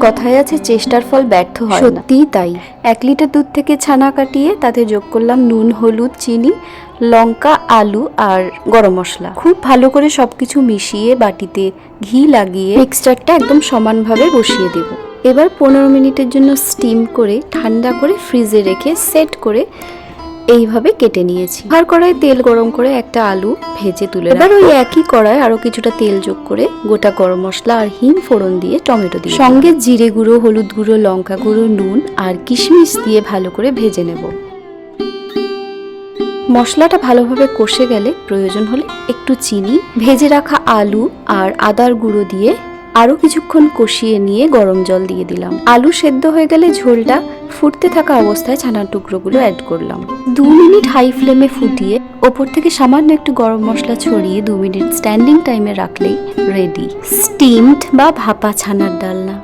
কথায় আছে চেষ্টার ফল ব্যর্থ হয় না, সত্যিই তাই। 1 লিটার দুধ থেকে ছানা কাটিয়ে তাতে যোগ করলাম নুন, হলুদ, চিনি, লঙ্কা, আলু আর গরম মশলা। খুব ভালো করে সবকিছু মিশিয়ে বাটিতে ঘি লাগিয়ে মিক্সচারটা একদম সমানভাবে বসিয়ে দেব। এবার 15 মিনিটের জন্য স্টিম করে ঠান্ডা করে ফ্রিজে রেখে সেট করে এইভাবে কেটে নিয়েছি। আর কড়াই তেল গরম করে একটা আলু ভেজে তুলে এবার ওই একই কড়াই আরো কিছুটা তেল যোগ করে গোটা গরম মশলা আর হিং ফোড়ন দিয়ে টমেটো দিয়ে সঙ্গে জিরে গুঁড়ো, হলুদ গুঁড়ো, লঙ্কা গুঁড়ো, নুন আর কিশমিশ দিয়ে ভালো করে ভেজে নেব। মশলাটা ভালোভাবে কষে গেলে প্রয়োজন হলে একটু চিনি, ভেজে রাখা আলু আর আদার গুঁড়ো দিয়ে আরো কিছুক্ষণ কষিয়ে নিয়ে গরম জল দিয়ে দিলাম। আলু সেদ্ধ হয়ে গেলে ঝোলটা ফুটতে থাকা অবস্থায় ছানার টুকরোগুলো অ্যাড করলাম। 2 মিনিট হাই ফ্লেমে ফুটিয়ে ওপর থেকে সামান্য একটু গরম মশলা ছড়িয়ে 2 মিনিট স্ট্যান্ডিং টাইমে রাখলেই রেডি স্টিমড বা ভাপা ছানার ডালনা।